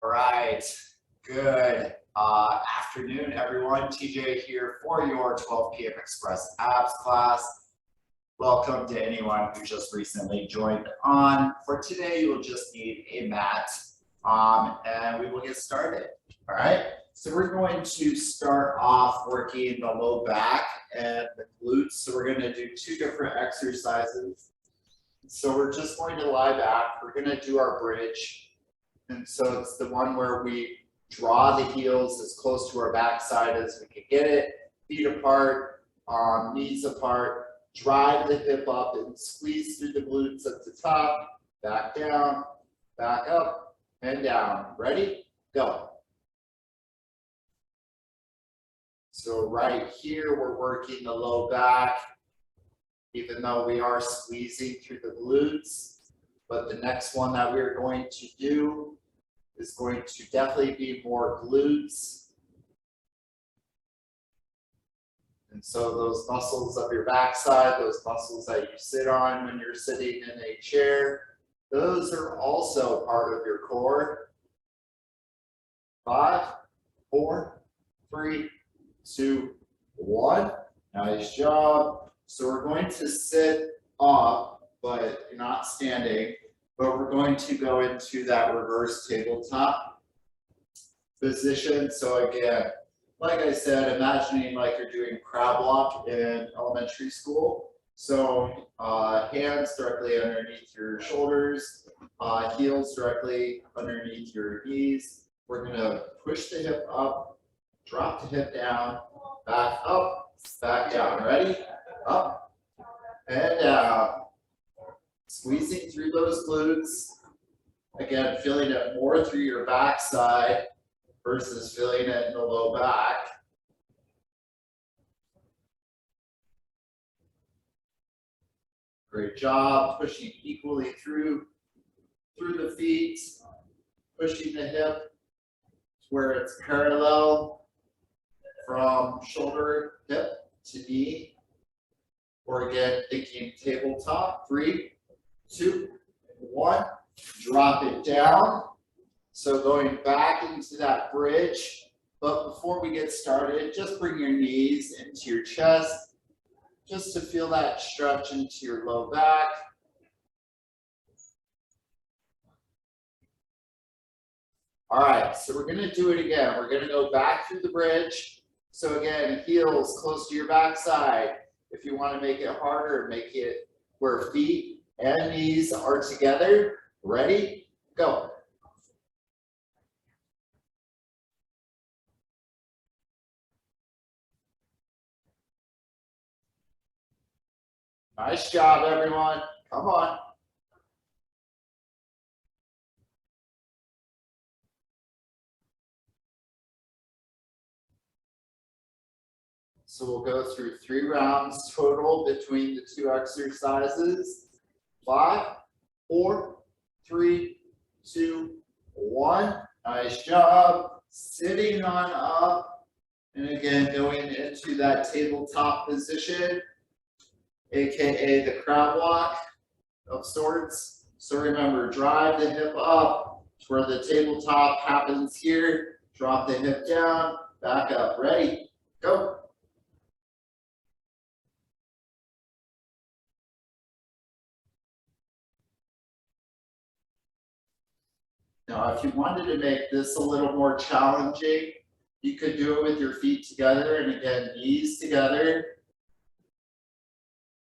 All right, good afternoon, everyone. TJ here for your 12 p.m. Express Abs class. Welcome to anyone who just recently joined on. For today, you'll just need a mat, and we will get started. All right, so we're going to start off working the low back and the glutes. So we're going to do two different exercises. So we're just going to lie back. We're going to do our bridge. And so it's the one where we draw the heels as close to our backside as we can get it, feet apart, knees apart, drive the hip up and squeeze through the glutes at the top, back down, back up, and down. Ready? Go. So right here, we're working the low back, even though we are squeezing through the glutes. But the next one that we're going to do is going to definitely be more glutes. And so those muscles of your backside, those muscles that you sit on when you're sitting in a chair, those are also part of your core. 5, 4, 3, 2, 1. Nice job. So we're going to sit up, but you're not standing. But we're going to go into that reverse tabletop position. So again, like I said, imagining like you're doing crab walk in elementary school. So hands directly underneath your shoulders, heels directly underneath your knees. We're gonna push the hip up, drop the hip down, back up, back down. Ready? Up and down. Squeezing through those glutes. Again, feeling it more through your backside versus feeling it in the low back. Great job. Pushing equally through the feet. Pushing the hip to where it's parallel from shoulder, hip to knee. Or again, thinking tabletop. 3, 2, 1, drop it down. So going back into that bridge, but before we get started, just bring your knees into your chest, just to feel that stretch into your low back. All right, so we're gonna do it again. We're gonna go back through the bridge. So again, heels close to your backside. If you wanna make it harder, make it where feet and knees are together. Ready? Go. Nice job, everyone. Come on. So we'll go through 3 rounds total between the 2 exercises. 5, 4, 3, 2, 1. Nice job. Sitting on up. And again, going into that tabletop position, aka the crab walk of sorts. So remember, drive the hip up to where the tabletop happens here. Drop the hip down, back up. Ready? Go. Now, if you wanted to make this a little more challenging, you could do it with your feet together and again, knees together.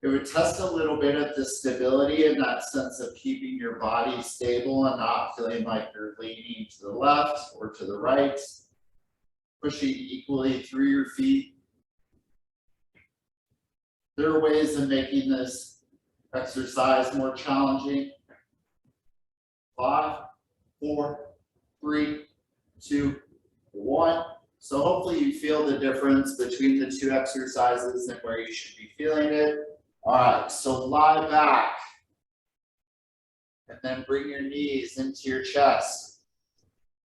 It would test a little bit of the stability in that sense of keeping your body stable and not feeling like you're leaning to the left or to the right. Pushing equally through your feet. There are ways of making this exercise more challenging. 5, 4, 3, 2, 1. So hopefully you feel the difference between the 2 exercises and where you should be feeling it. All right, so lie back. And then bring your knees into your chest.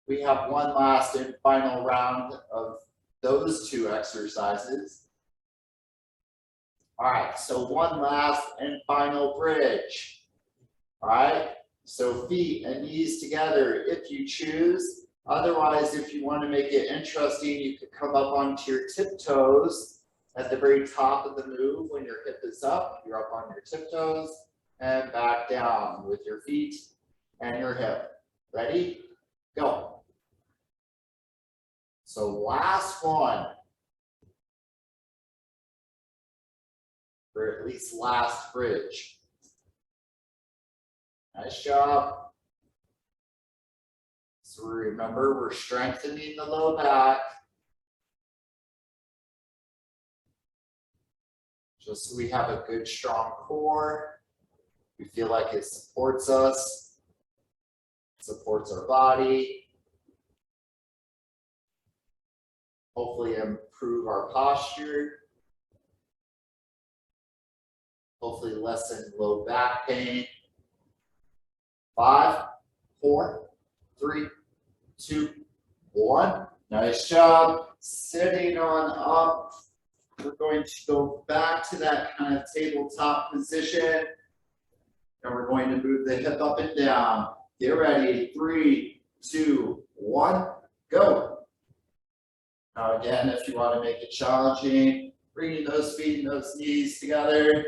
We have one last and final round of those 2 exercises. All right, so one last and final bridge. All right. So feet and knees together if you choose. Otherwise, if you want to make it interesting, you could come up onto your tiptoes at the very top of the move. When your hip is up, you're up on your tiptoes and back down with your feet and your hip. Ready? Go. So last one, or at least last bridge. Nice job. So remember, we're strengthening the low back. Just so we have a good, strong core. We feel like it supports us, supports our body. Hopefully improve our posture. Hopefully lessen low back pain. 5, 4, 3, 2, 1. Nice job. Sitting on up. We're going to go back to that kind of tabletop position. And we're going to move the hip up and down. Get ready. 3, 2, 1, go. Now again, if you want to make it challenging, bringing those feet and those knees together.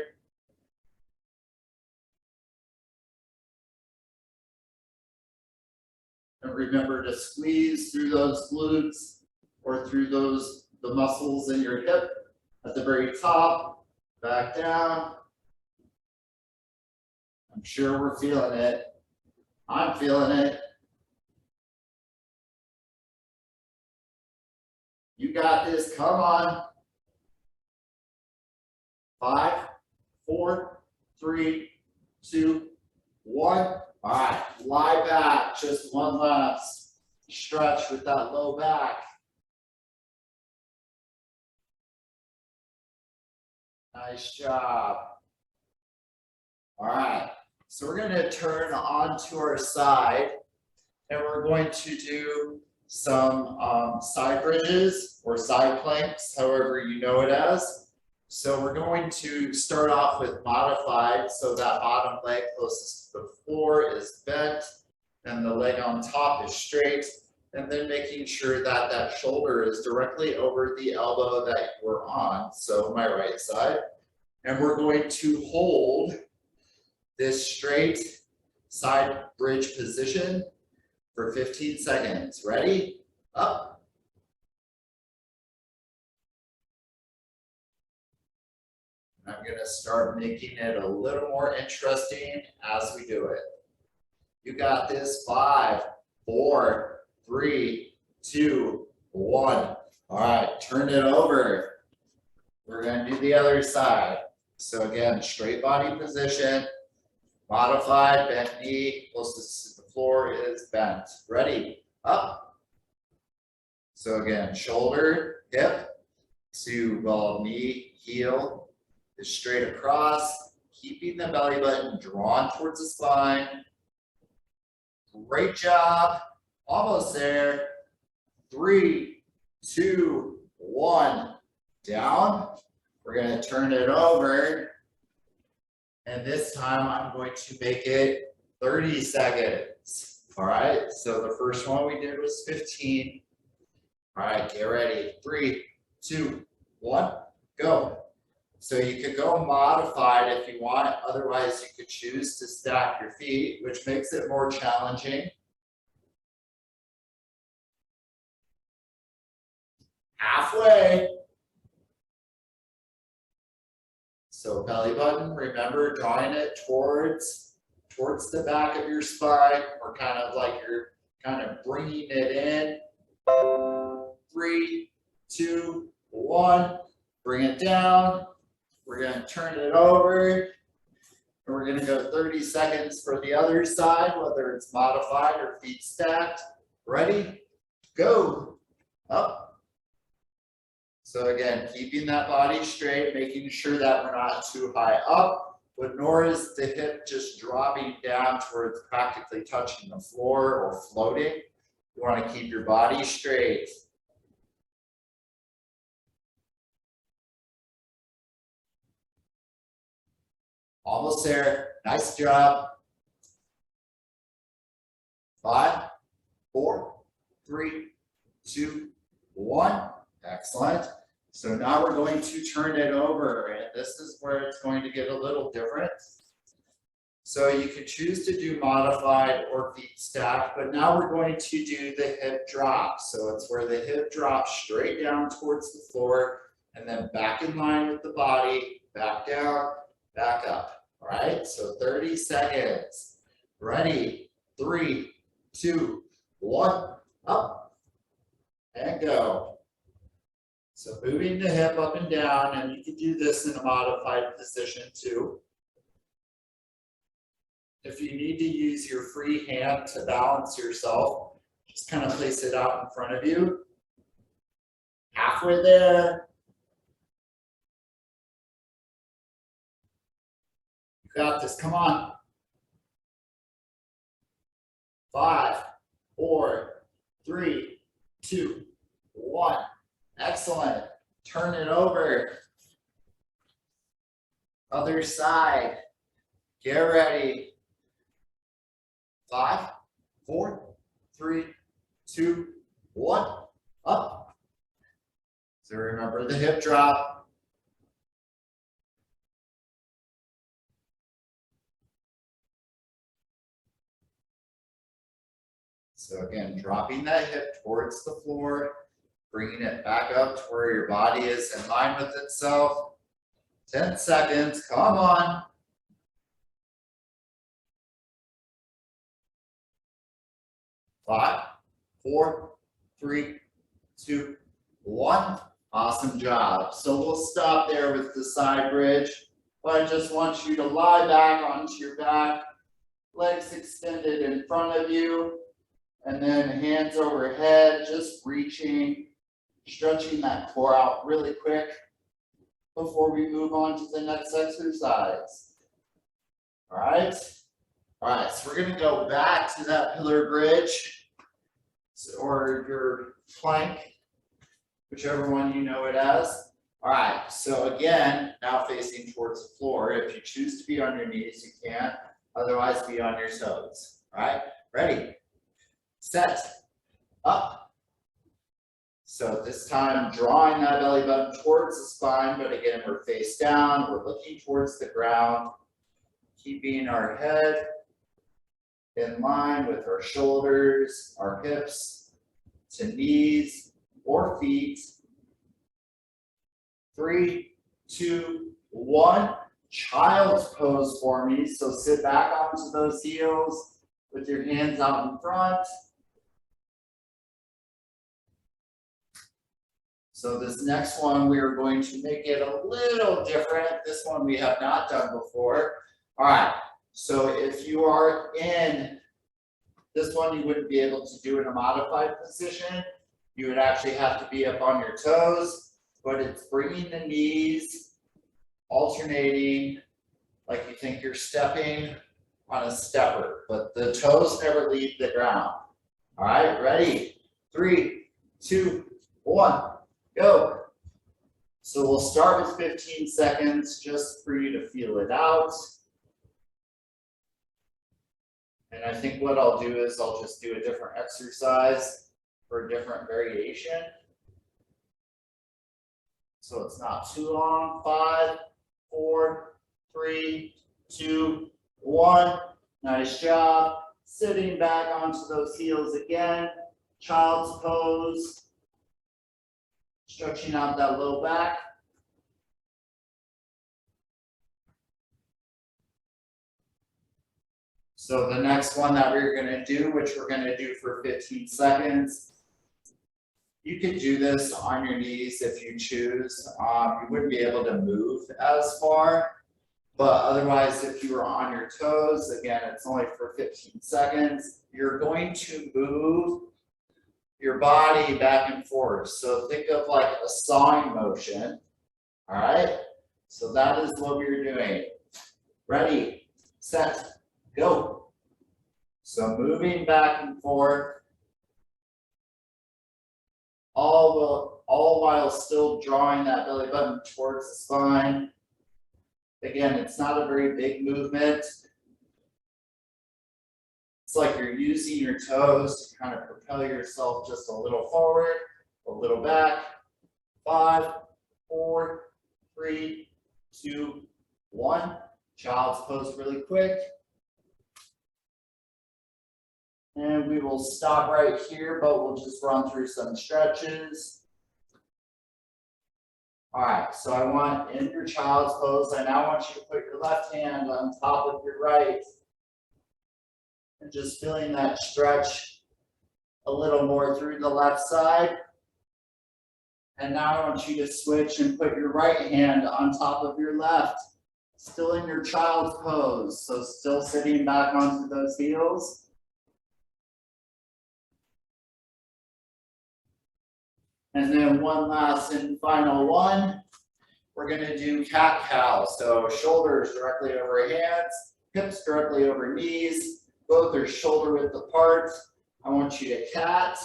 And remember to squeeze through those glutes or through the muscles in your hip at the very top, back down. I'm sure we're feeling it. I'm feeling it. You got this, come on. 5, 4, 3, 2, 1. All right, lie back, just one last stretch with that low back. Nice job. All right, so we're gonna turn onto our side and we're going to do some side bridges or side planks, however you know it as. So we're going to start off with modified, so that bottom leg closest to the floor is bent and the leg on top is straight, and then making sure that that shoulder is directly over the elbow that you're on, so my right side. And we're going to hold this straight side bridge position for 15 seconds. Ready? Up. I'm going to start making it a little more interesting as we do it. You got this. 5, 4, 3, 2, 1. All right, turn it over. We're going to do the other side. So again, straight body position, modified, bent knee, closest to the floor is bent. Ready? Up. So again, shoulder, hip, to knee, heel, is straight across, keeping the belly button drawn towards the spine. Great job. Almost there. 3, 2, 1. Down. We're going to turn it over. And this time I'm going to make it 30 seconds. All right. So the first one we did was 15. All right. Get ready. 3, 2, 1. Go. So you could go modified if you want, otherwise you could choose to stack your feet, which makes it more challenging. Halfway. So belly button, remember drawing it towards the back of your spine, or kind of like you're kind of bringing it in. 3, 2, 1, bring it down. We're going to turn it over, and we're going to go 30 seconds for the other side, whether it's modified or feet stacked. Ready? Go. Up. So again, keeping that body straight, making sure that we're not too high up, but nor is the hip just dropping down towards practically touching the floor or floating. You want to keep your body straight. Almost there. Nice job. 5, 4, 3, 2, 1. Excellent. So now we're going to turn it over, and this is where it's going to get a little different. So you can choose to do modified or feet stacked, but now we're going to do the hip drop. So it's where the hip drops straight down towards the floor and then back in line with the body, back down, back up. All right, so 30 seconds. Ready, 3, 2, 1, up, and go. So moving the hip up and down, and you can do this in a modified position too. If you need to use your free hand to balance yourself, just kind of place it out in front of you. Halfway there. You got this, come on. 5, 4, 3, 2, 1. Excellent. Turn it over. Other side. Get ready. 5, 4, 3, 2, 1. Up. So remember the hip drop. So again, dropping that hip towards the floor, bringing it back up to where your body is in line with itself. 10 seconds, come on. 5, 4, 3, 2, 1. Awesome job. So we'll stop there with the side bridge. But I just want you to lie back onto your back, legs extended in front of you, and then hands overhead, just reaching, stretching that core out really quick before we move on to the next exercise. All right. All right, so we're going to go back to that pillar bridge or your plank, whichever one you know it as. All right, so again, now facing towards the floor. If you choose to be on your knees, you can. Otherwise, be on your toes. All right, ready, set, up. So this time, drawing that belly button towards the spine, but again, we're face down. We're looking towards the ground, keeping our head in line with our shoulders, our hips to knees or feet. 3, 2, 1. Child's pose for me. So sit back onto those heels with your hands out in front. So this next one, we are going to make it a little different. This one we have not done before. All right. So if you are in this one, you wouldn't be able to do in a modified position. You would actually have to be up on your toes, but it's bringing the knees, alternating, like you think you're stepping on a stepper, but the toes never leave the ground. All right, ready? 3, 2, 1, go. So we'll start with 15 seconds just for you to feel it out. And I think what I'll do is I'll just do a different exercise for a different variation. So it's not too long. 5, 4, 3, 2, 1. Nice job. Sitting back onto those heels again. Child's pose. Stretching out that low back. So the next one that we're going to do, which we're going to do for 15 seconds, you could do this on your knees if you choose. You wouldn't be able to move as far, but otherwise if you were on your toes, again, it's only for 15 seconds. You're going to move your body back and forth. So think of like a sawing motion. All right, so that is what we're doing. Ready, set, go. So moving back and forth, all while still drawing that belly button towards the spine. Again, it's not a very big movement. It's like you're using your toes to kind of propel yourself just a little forward, a little back. 5, 4, 3, 2, 1. Child's pose really quick. And we will stop right here, but we'll just run through some stretches. All right, so I want in your child's pose, I now want you to put your left hand on top of your right. And just feeling that stretch a little more through the left side. And now I want you to switch and put your right hand on top of your left. Still in your child's pose, so still sitting back onto those heels. And then one last and final one. We're gonna do cat-cow. So shoulders directly over hands, hips directly over knees. Both are shoulder width apart. I want you to cat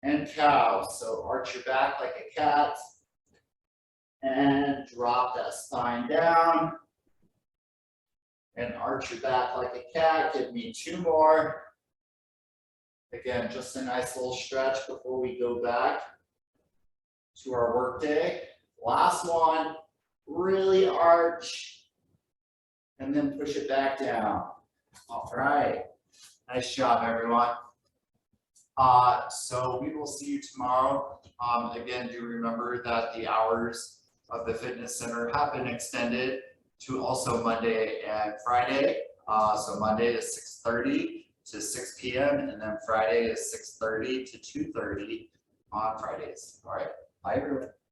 and cow. So arch your back like a cat. And drop that spine down. And arch your back like a cat. Give me 2 more. Again, just a nice little stretch before we go back to our work day. Last one, really arch, and then push it back down. All right, nice job, everyone. So we will see you tomorrow. Again, do remember that the hours of the fitness center have been extended to also Monday and Friday. So Monday to 6:30 to 6 p.m. and then Friday is 6:30 to 2:30 on Fridays. All right, bye everyone.